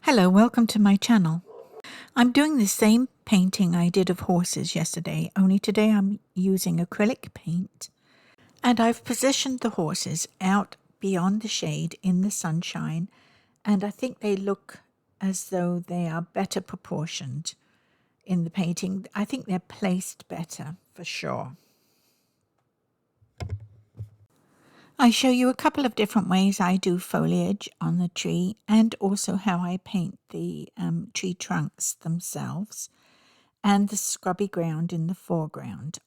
Hello, welcome to my channel. I'm doing the same painting I did of horses yesterday, only today I'm using acrylic paint. And I've positioned the horses out beyond the shade in the sunshine, and I think they look as though they are better proportioned in the painting. I think they're placed better, for sure. I show you a couple of different ways I do foliage on the tree and also how I paint the tree trunks themselves and the scrubby ground in the foreground,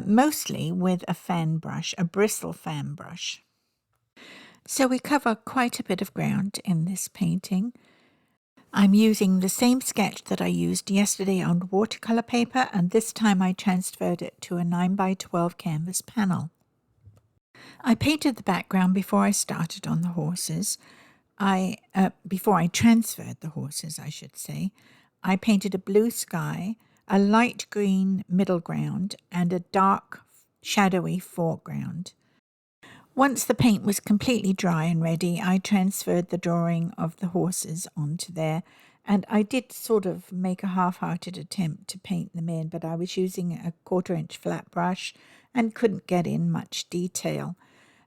mostly with a fan brush, a bristle fan brush. So we cover quite a bit of ground in this painting. I'm using the same sketch that I used yesterday on watercolor paper, and this time I transferred it to a 9x12 canvas panel. I painted the background before I started on the horses. Before I transferred the horses, I should say. I painted a blue sky, a light green middle ground, and a dark, shadowy foreground. Once the paint was completely dry and ready, I transferred the drawing of the horses onto there, and I did sort of make a half-hearted attempt to paint them in, but I was using a 1/4-inch flat brush and couldn't get in much detail.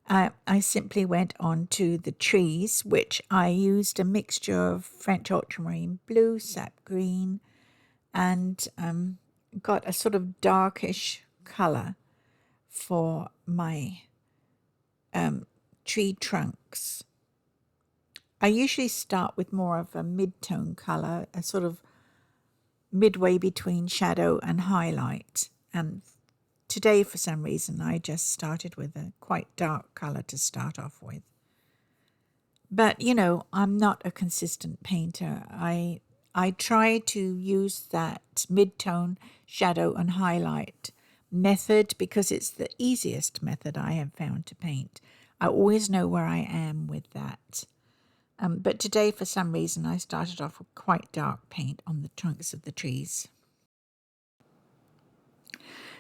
I simply went on to the trees, which I used a mixture of French ultramarine blue, sap green, and got a sort of darkish color for my tree trunks. I usually start with more of a mid-tone color, a sort of midway between shadow and highlight. And today, for some reason, I just started with a quite dark color to start off with. But, you know, I'm not a consistent painter. I try to use that mid-tone shadow and highlight method because it's the easiest method I have found to paint. I always know where I am with that. But today, for some reason, I started off with quite dark paint on the trunks of the trees.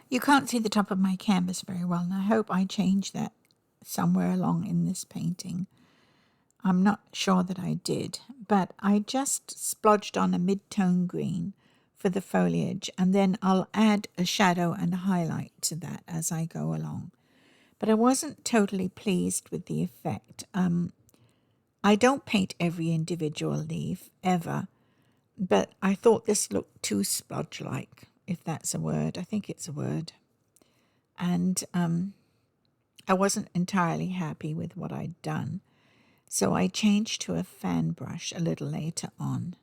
You can't see the top of my canvas very well, and I hope I change that somewhere along in this painting. I'm not sure that I did, but I just splodged on a mid-tone green for the foliage, and then I'll add a shadow and a highlight to that as I go along. But I wasn't totally pleased with the effect. I don't paint every individual leaf, ever, but I thought this looked too splodge-like, if that's a word. I think it's a word. And I wasn't entirely happy with what I'd done. So I changed to a fan brush a little later on.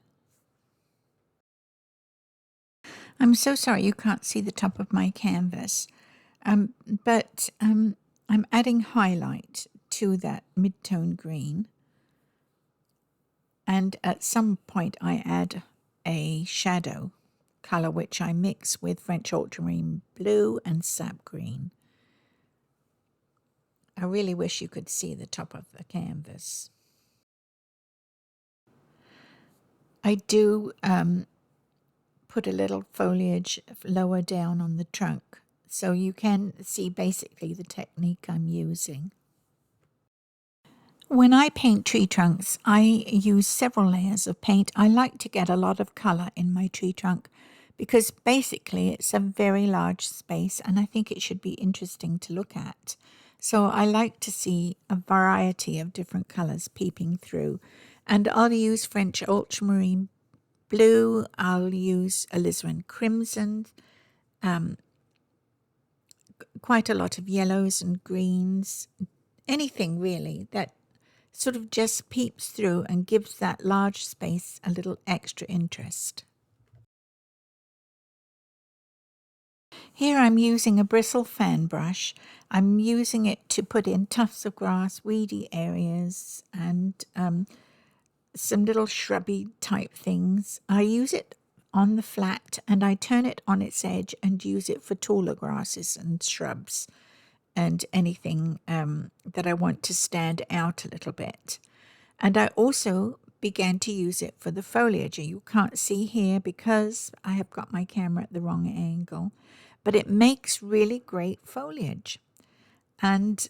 I'm so sorry you can't see the top of my canvas, but I'm adding highlight to that mid-tone green. And at some point I add a shadow color which I mix with French ultramarine blue and sap green. I really wish you could see the top of the canvas. I do put a little foliage lower down on the trunk so you can see basically the technique I'm using. When I paint tree trunks, I use several layers of paint. I like to get a lot of color in my tree trunk because basically it's a very large space and I think it should be interesting to look at. So I like to see a variety of different colors peeping through. And I'll use French ultramarine blue, I'll use alizarin crimson, quite a lot of yellows and greens, anything really that sort of just peeps through and gives that large space a little extra interest. Here I'm using a bristle fan brush. I'm using it to put in tufts of grass, weedy areas, and some little shrubby type things. I use it on the flat and I turn it on its edge and use it for taller grasses and shrubs and anything that I want to stand out a little bit. And I also began to use it for the foliage. You can't see here because I have got my camera at the wrong angle, but it makes really great foliage. And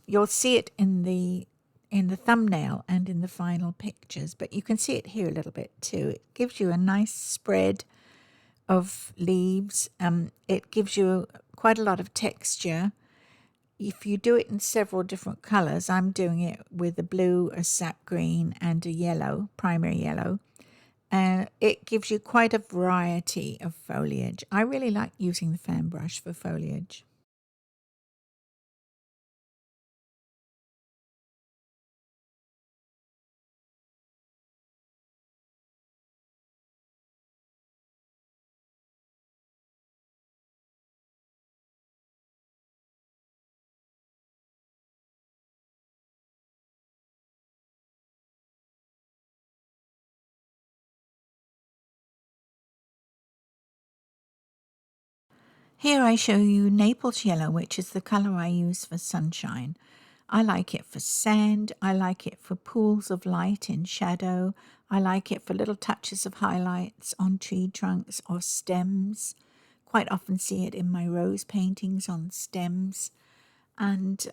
you'll see it in the in the thumbnail and in the final pictures, but you can see it here a little bit too. It gives you a nice spread of leaves. It gives you quite a lot of texture. If you do it in several different colors, I'm doing it with a blue, a sap green, and a yellow, primary yellow. It gives you quite a variety of foliage. I really like using the fan brush for foliage. Here I show you Naples yellow, which is the color I use for sunshine. I like it for sand. I like it for pools of light in shadow. I like it for little touches of highlights on tree trunks or stems. Quite often see it in my rose paintings on stems. And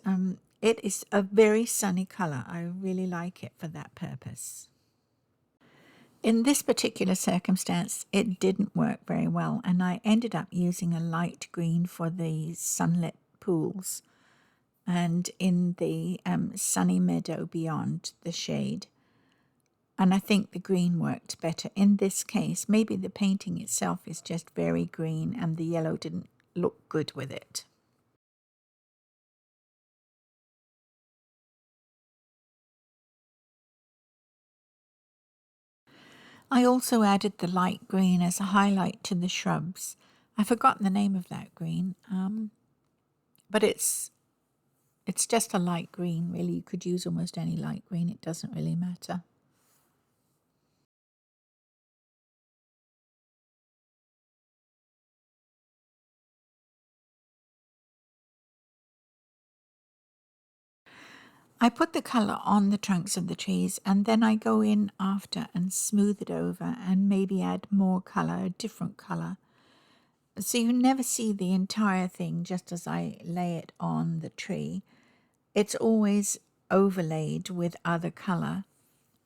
it is a very sunny color. I really like it for that purpose. In this particular circumstance, it didn't work very well, and I ended up using a light green for the sunlit pools and in the sunny meadow beyond the shade. And I think the green worked better in this case. Maybe the painting itself is just very green and the yellow didn't look good with it. I also added the light green as a highlight to the shrubs. I've forgotten the name of that green, but it's just a light green, really. You could use almost any light green. It doesn't really matter. I put the colour on the trunks of the trees and then I go in after and smooth it over and maybe add more colour, a different colour. So you never see the entire thing just as I lay it on the tree. It's always overlaid with other colour,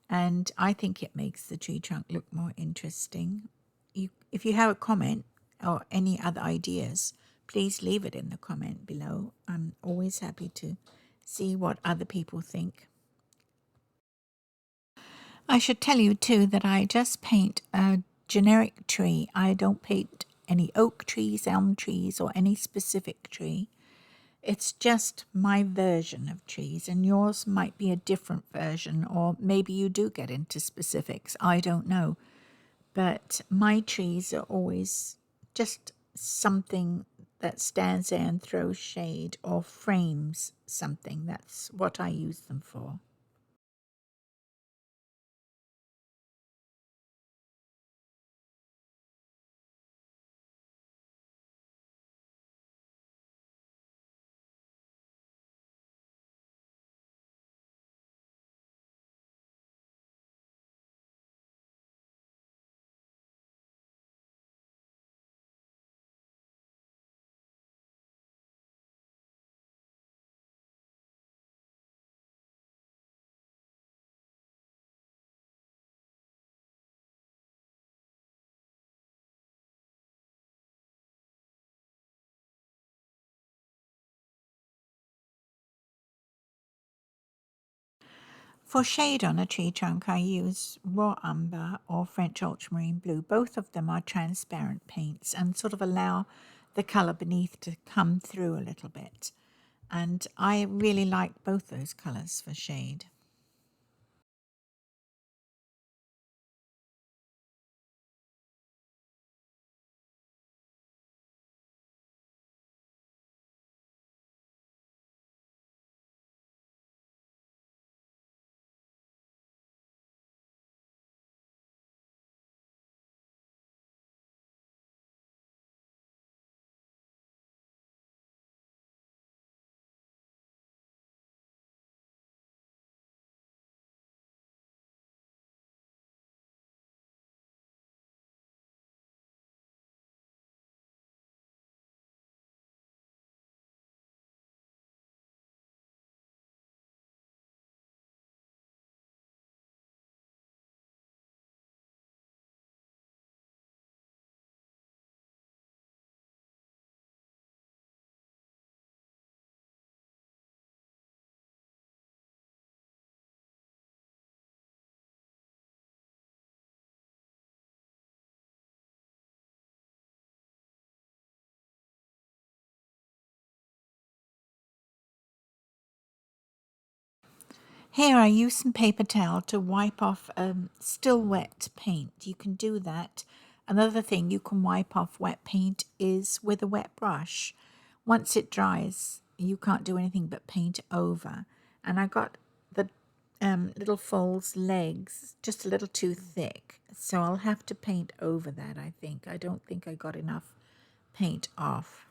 and I think it makes the tree trunk look more interesting. If you have a comment or any other ideas, please leave it in the comment below. I'm always happy to see what other people think. I should tell you too that I just paint a generic tree. I don't paint any oak trees, elm trees, or any specific tree. It's just my version of trees, and yours might be a different version, or maybe you do get into specifics. I don't know. But my trees are always just something that stands there and throws shade or frames something. That's what I use them for. For shade on a tree trunk, I use raw umber or French ultramarine blue. Both of them are transparent paints and sort of allow the colour beneath to come through a little bit. And I really like both those colours for shade. Here I use some paper towel to wipe off still wet paint. You can do that. Another thing you can wipe off wet paint is with a wet brush. Once it dries, you can't do anything but paint over. And I got the little foal's legs just a little too thick, so I'll have to paint over that, I think. I don't think I got enough paint off.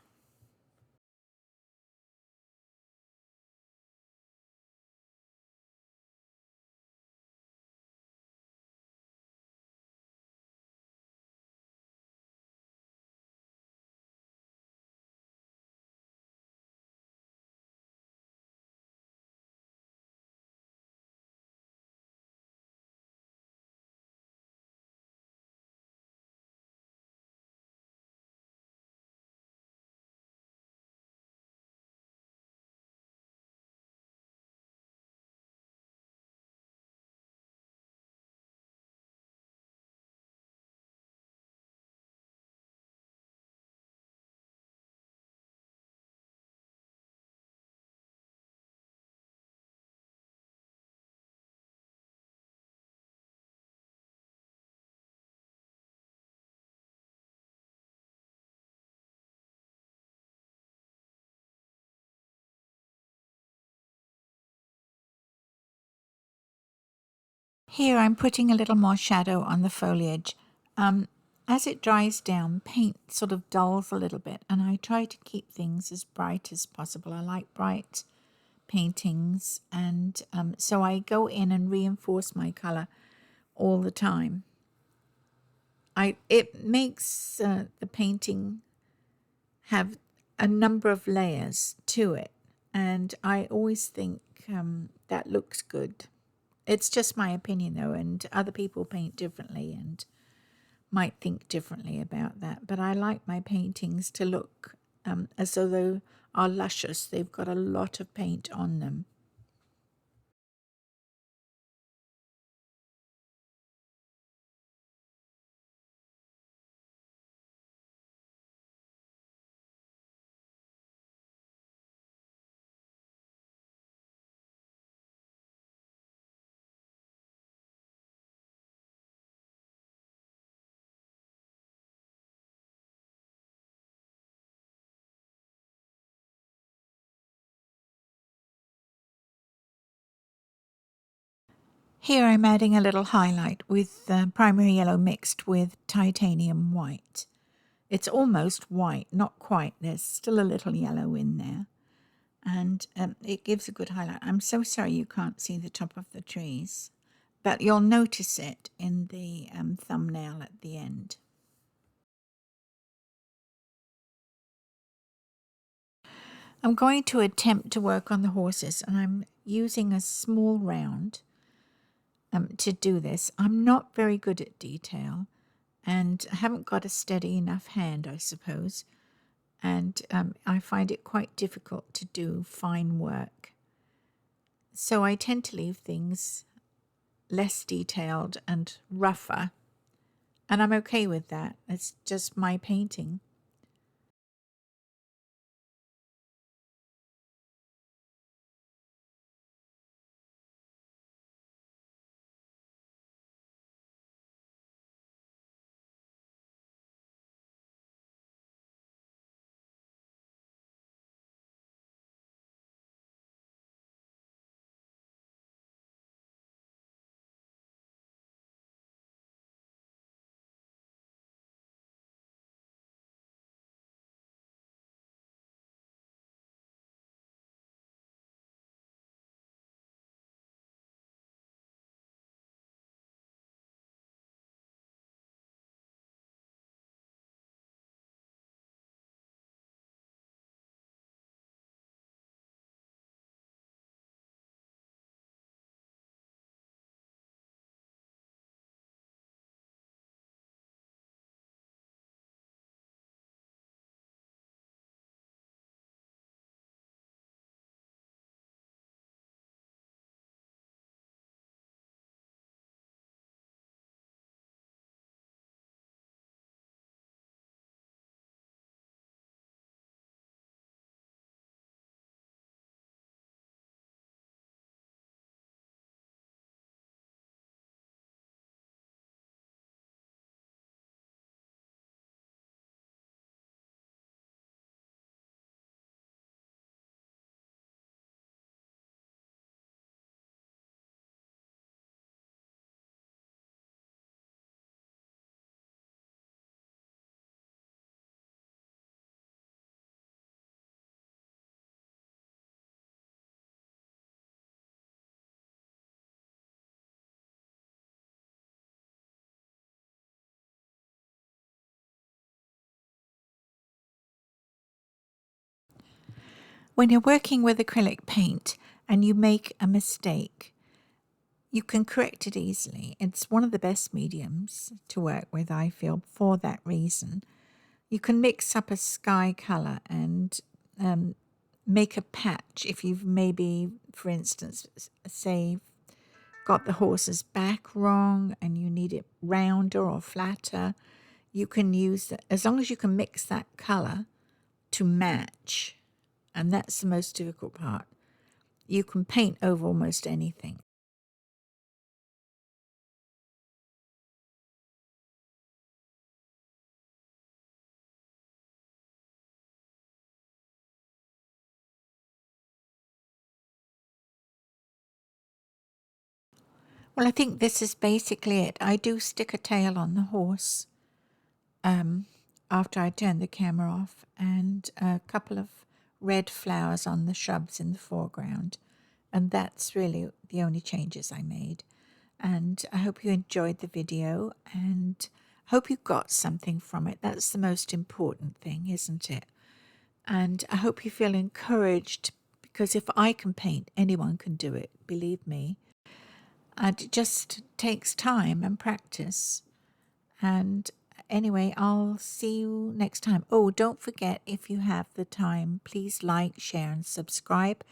Here I'm putting a little more shadow on the foliage. As it dries down, paint sort of dulls a little bit, and I try to keep things as bright as possible. I like bright paintings, and so I go in and reinforce my color all the time. It makes the painting have a number of layers to it, and I always think that looks good. It's just my opinion, though, and other people paint differently and might think differently about that. But I like my paintings to look as though they are luscious. They've got a lot of paint on them. Here I'm adding a little highlight with primary yellow mixed with titanium white. It's almost white, not quite. There's still a little yellow in there. And it gives a good highlight. I'm so sorry you can't see the top of the trees, but you'll notice it in the thumbnail at the end. I'm going to attempt to work on the horses, and I'm using a small round to do this. I'm not very good at detail, and I haven't got a steady enough hand, I suppose, and I find it quite difficult to do fine work. So I tend to leave things less detailed and rougher, and I'm okay with that. It's just my painting. When you're working with acrylic paint and you make a mistake, you can correct it easily. It's one of the best mediums to work with, I feel, for that reason. You can mix up a sky color and make a patch. If you've maybe, for instance, say, got the horse's back wrong and you need it rounder or flatter, you can use that, as long as you can mix that color to match. And that's the most difficult part. You can paint over almost anything. Well, I think this is basically it. I do stick a tail on the horse after I turn the camera off, and a couple of red flowers on the shrubs in the foreground. And that's really the only changes I made. And I hope you enjoyed the video and hope you got something from it. That's the most important thing, isn't it? And I hope you feel encouraged, because if I can paint, anyone can do it, believe me. And it just takes time and practice. And anyway, I'll see you next time. Oh, don't forget, if you have the time, please like, share, and subscribe.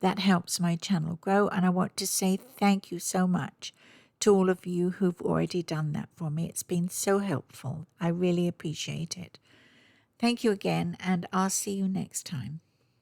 That helps my channel grow. And I want to say thank you so much to all of you who've already done that for me. It's been so helpful. I really appreciate it. Thank you again, and I'll see you next time.